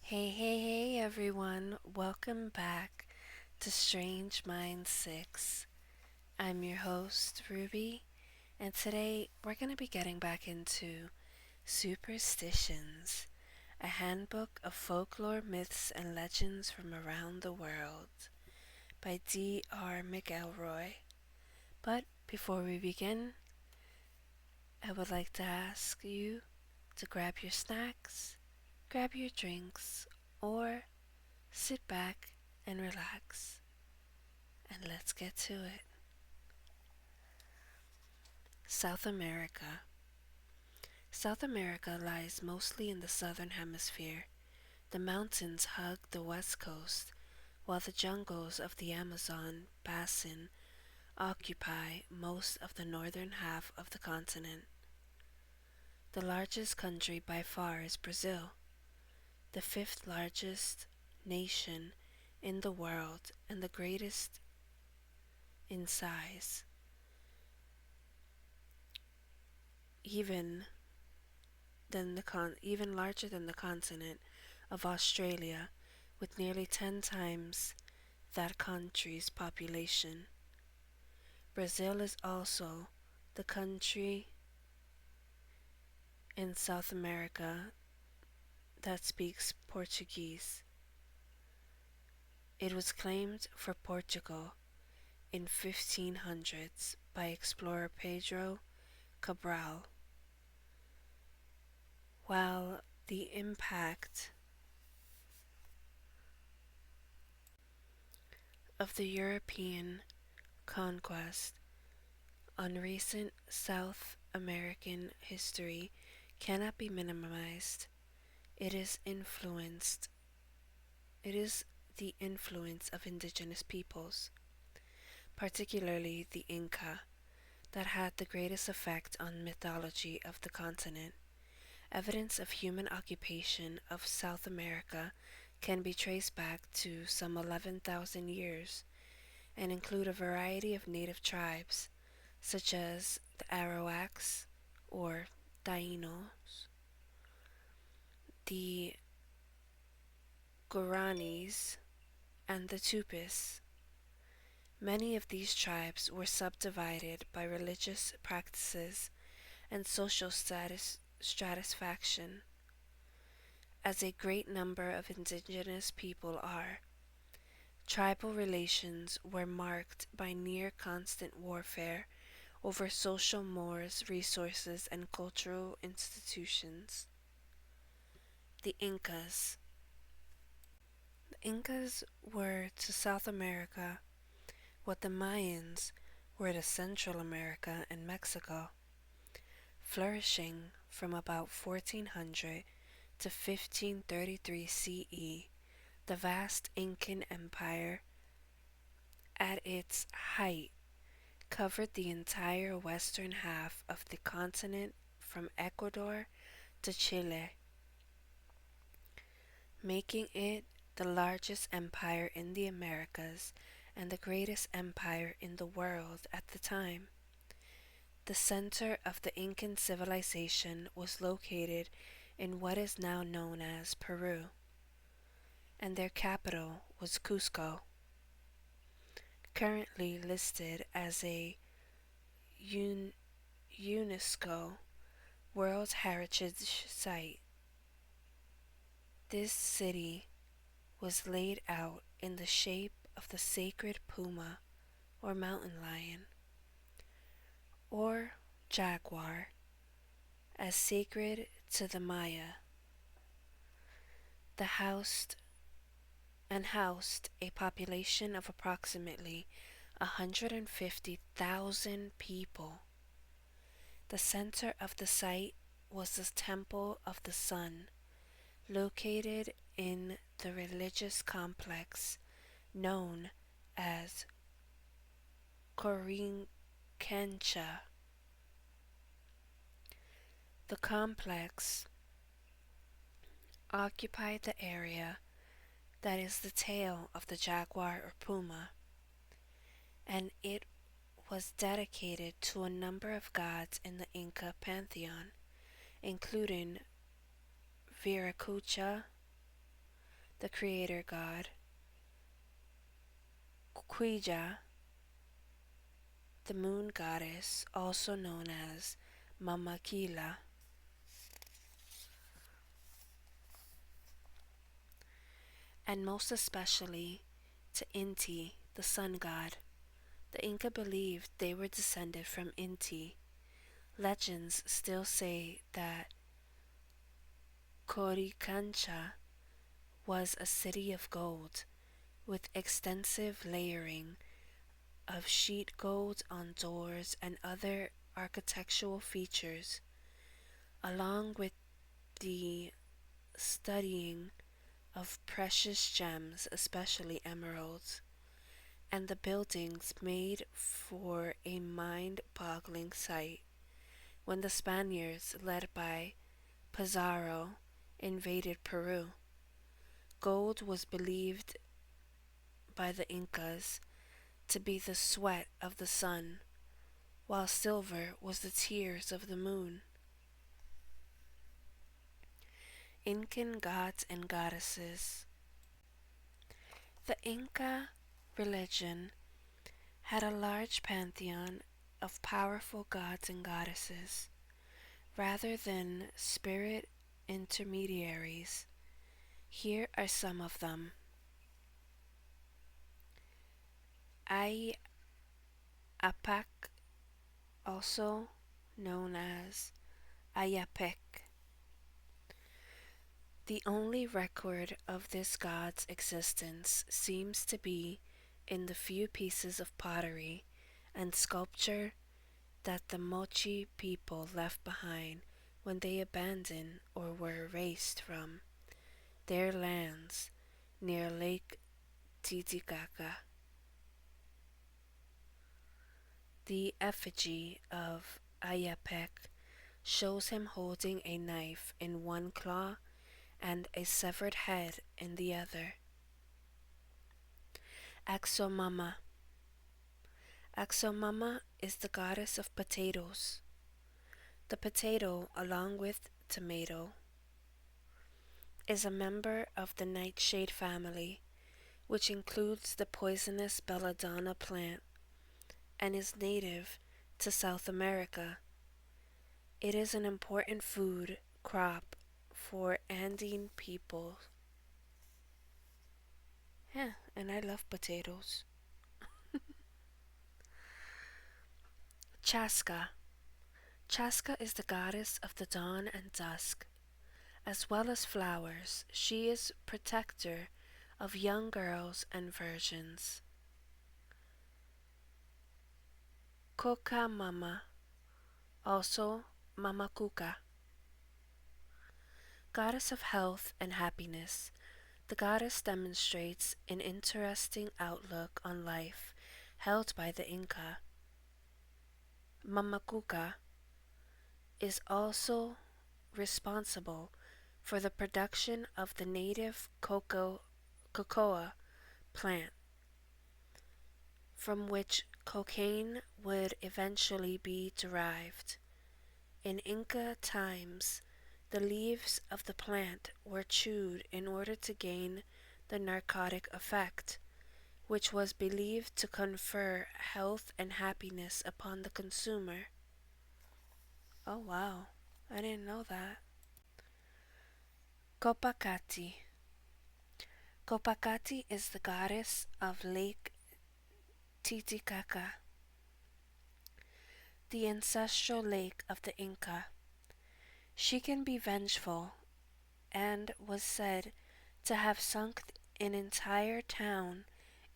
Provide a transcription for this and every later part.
Hey everyone, welcome back to Strange Minds 6. I'm your host, Ruby, and today we're going to be getting back into Superstitions, a handbook of folklore, myths, and legends from around the world by D.R. McElroy. But before we begin, I would like to ask you to grab your snacks, grab your drinks, or sit back and relax, and let's get to it. South America. South America lies mostly in the southern hemisphere. The mountains hug the west coast, while the jungles of the Amazon basin occupy most of the northern half of the continent. The largest country by far is Brazil, the fifth largest nation in the world and the greatest in size, even even larger than the continent of Australia, with nearly 10 times that country's population. Brazil is also the country in South America that speaks Portuguese. It was claimed for Portugal in 1500s by explorer Pedro Cabral, while the impact of the European conquest on recent South American history cannot be minimized. It is the influence of indigenous peoples, particularly the Inca, that had the greatest effect on mythology of the continent. Evidence of human occupation of South America can be traced back to some 11,000 years and include a variety of native tribes, such as the Arawaks or Tainos, the Guaranis, and the Tupis. Many of these tribes were subdivided by religious practices and social stratification, as a great number of indigenous people are. Tribal relations were marked by near constant warfare over social mores, resources, and cultural institutions. The Incas. The Incas were to South America what the Mayans were to Central America and Mexico, flourishing from about 1400 to 1533 CE. The vast Incan Empire, at its height, covered the entire western half of the continent from Ecuador to Chile, making it the largest empire in the Americas and the greatest empire in the world at the time. The center of the Incan civilization was located in what is now known as Peru, and their capital was Cusco, currently listed as a UNESCO World Heritage Site. This city was laid out in the shape of the sacred puma or mountain lion, or jaguar, as sacred to the Maya. The housed a population of approximately 150,000 people. The center of the site was the Temple of the Sun, located in the religious complex known as Corincancha. The complex occupied the area that is the tail of the jaguar or puma, and it was dedicated to a number of gods in the Inca pantheon, including Viracocha, the creator god, Quija, the moon goddess, also known as Mama Kila, and most especially to Inti, the sun god. The Inca believed they were descended from Inti. Legends still say that Coricancha was a city of gold, with extensive layering of sheet gold on doors and other architectural features, along with the studying of precious gems, especially emeralds, and the buildings made for a mind-boggling sight. When the Spaniards, led by Pizarro, invaded Peru, gold was believed by the Incas to be the sweat of the sun, while silver was the tears of the moon. Incan gods and goddesses. The Inca religion had a large pantheon of powerful gods and goddesses. Rather than spirit intermediaries, here are some of them. AI-Apaec, also known as AI-Apaec. The only record of this god's existence seems to be in the few pieces of pottery and sculpture that the Mochi people left behind when they abandoned or were erased from their lands near Lake Titicaca. The effigy of AI-Apaec shows him holding a knife in one claw and a severed head in the other. Axo-mama. Axo-mama is the goddess of potatoes. The potato, along with tomato, is a member of the nightshade family, which includes the poisonous belladonna plant and is native to South America. It is an important food crop for Andean people. Yeah, and I love potatoes. Chaska. Chaska is the goddess of the dawn and dusk, as well as flowers. She is protector of young girls and virgins. Koka-mama, also Mama Kuka, goddess of health and happiness. The goddess demonstrates an interesting outlook on life held by the Inca. Mama Kuka is also responsible for the production of the native cocoa plant, from which cocaine would eventually be derived. In Inca times, the leaves of the plant were chewed in order to gain the narcotic effect, which was believed to confer health and happiness upon the consumer. Oh wow, I didn't know that. Copacabana. Copacabana is the goddess of Lake Titicaca, the ancestral lake of the Inca. She can be vengeful and was said to have sunk an entire town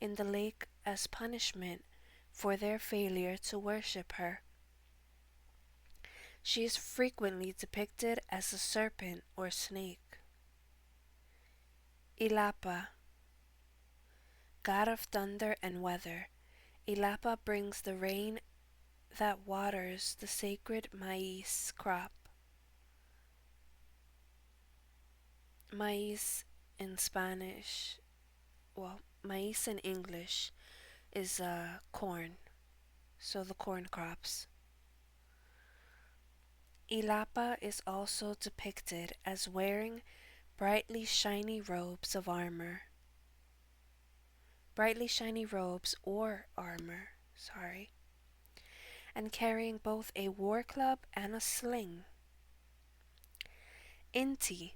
in the lake as punishment for their failure to worship her. She is frequently depicted as a serpent or snake. Ilapa, god of thunder and weather. Ilapa brings the rain that waters the sacred maize crop. Maize in Spanish, well, maize in English is corn, so the corn crops. Ilapa is also depicted as wearing brightly shiny robes of armor, brightly shiny robes or armor, and carrying both a war club and a sling. Inti,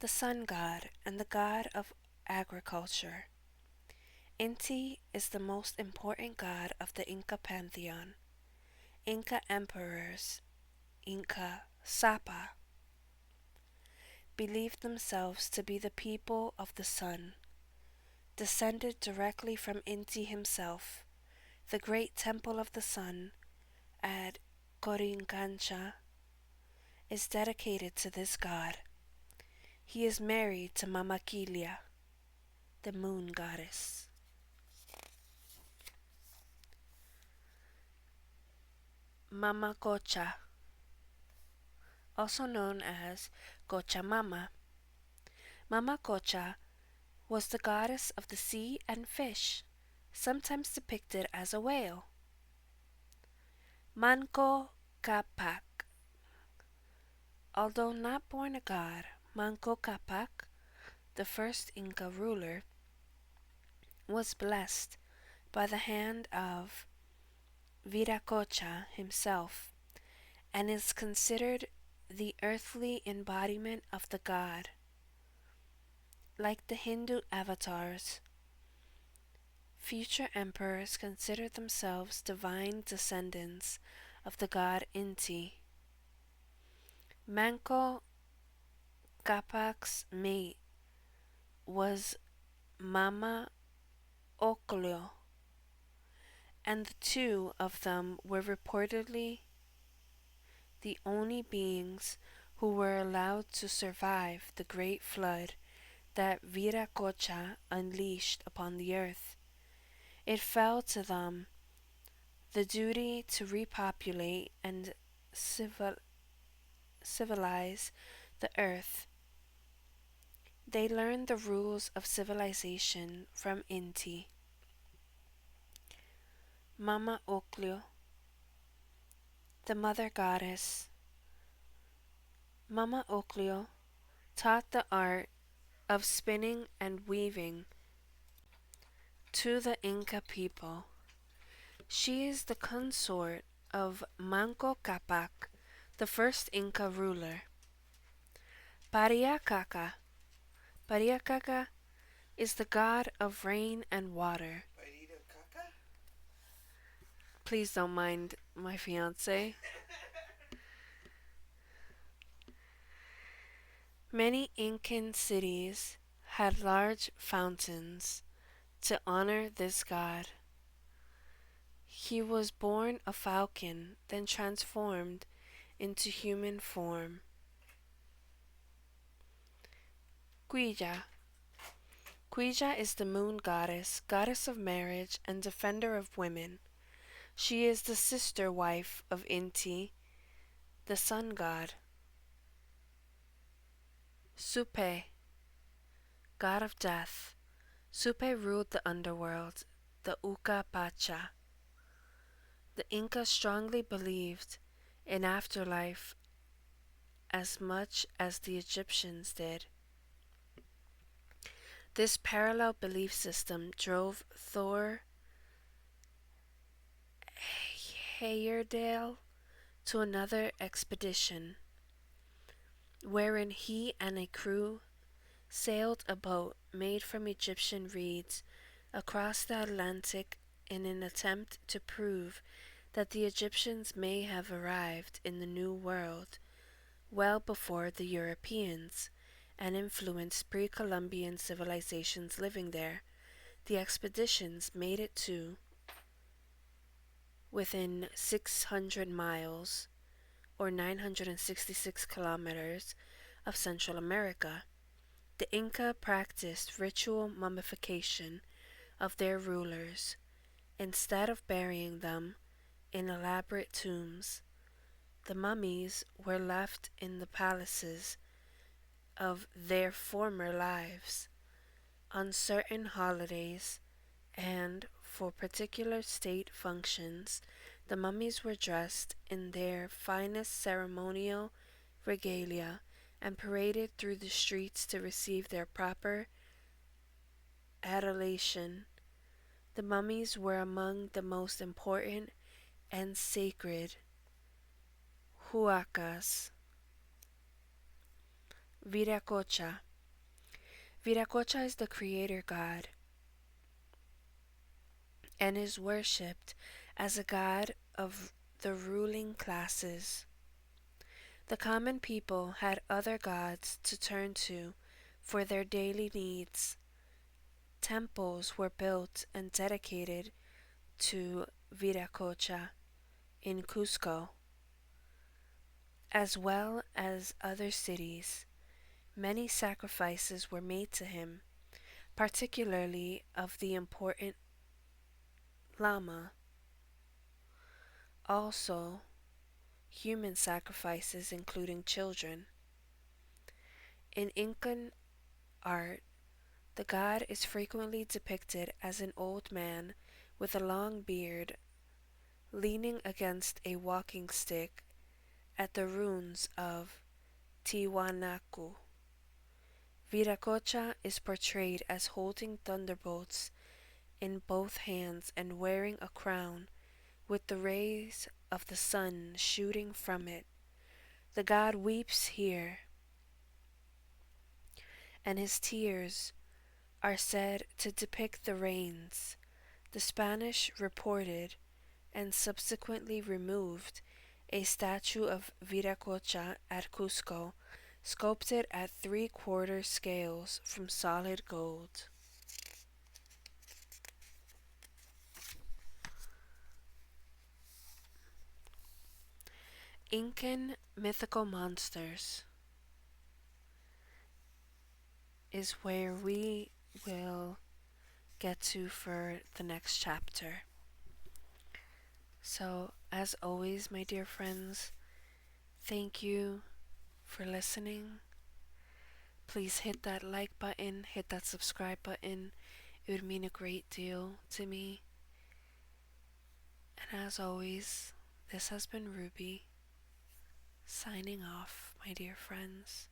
the sun god and the god of agriculture. Inti is the most important god of the Inca pantheon. Inca emperors, Inca Sapa, believed themselves to be the people of the sun, descended directly from Inti himself. The great temple of the sun at Corincancha is dedicated to this god. He is married to Mamaquilia, the moon goddess. Mama Cocha, also known as Cochamama. Mama Cocha was the goddess of the sea and fish, sometimes depicted as a whale. Manco Capac. Although not born a god, Manco Capac, the first Inca ruler, was blessed by the hand of Viracocha himself, and is considered the earthly embodiment of the god. Like the Hindu avatars, future emperors considered themselves divine descendants of the god Inti. Manco Capac's mate was Mama Oclio, and the two of them were reportedly the only beings who were allowed to survive the great flood that Viracocha unleashed upon the earth. It fell to them the duty to repopulate and civilize the earth. They learned the rules of civilization from Inti. Mama Oclio, the mother goddess. Mama Oclio taught the art of spinning and weaving to the Inca people. She is the consort of Manco Capac, the first Inca ruler. Pariacaca. Pariacaca is the god of rain and water. Please don't mind my fiance. Many Incan cities had large fountains to honor this god. He was born a falcon, then transformed into human form. Quilla. Quilla is the moon goddess, goddess of marriage and defender of women. She is the sister wife of Inti, the sun god. Supe, god of death. Supe ruled the underworld, the Uca Pacha. The Incas strongly believed in afterlife as much as the Egyptians did. This parallel belief system drove Thor Heyerdahl to another expedition, wherein he and a crew sailed a boat made from Egyptian reeds across the Atlantic in an attempt to prove that the Egyptians may have arrived in the New World well before the Europeans and influenced pre-Columbian civilizations living there. The expeditions made it to within 600 miles or 966 kilometers of Central America. The Inca practiced ritual mummification of their rulers. Instead of burying them in elaborate tombs, the mummies were left in the palaces of their former lives. On certain holidays and for particular state functions, the mummies were dressed in their finest ceremonial regalia and paraded through the streets to receive their proper adulation. The mummies were among the most important and sacred huacas. Viracocha. Viracocha is the creator god and is worshipped as a god of the ruling classes. The common people had other gods to turn to for their daily needs. Temples were built and dedicated to Viracocha in Cusco, as well as other cities. Many sacrifices were made to him, particularly of the important llama. Also, human sacrifices, including children. In Incan art, the god is frequently depicted as an old man with a long beard leaning against a walking stick at the ruins of Tiwanaku. Viracocha is portrayed as holding thunderbolts in both hands and wearing a crown with the rays of the sun shooting from it. The god weeps here, and his tears are said to depict the rains. The Spanish reported and subsequently removed a statue of Viracocha at Cusco, sculpted at 3/4 scales from solid gold. Incan mythical monsters is where we will get to for the next chapter. So, as always, my dear friends, thank you for listening. Please hit that like button, hit that subscribe button. It would mean a great deal to me. And as always, this has been Ruby, signing off, my dear friends.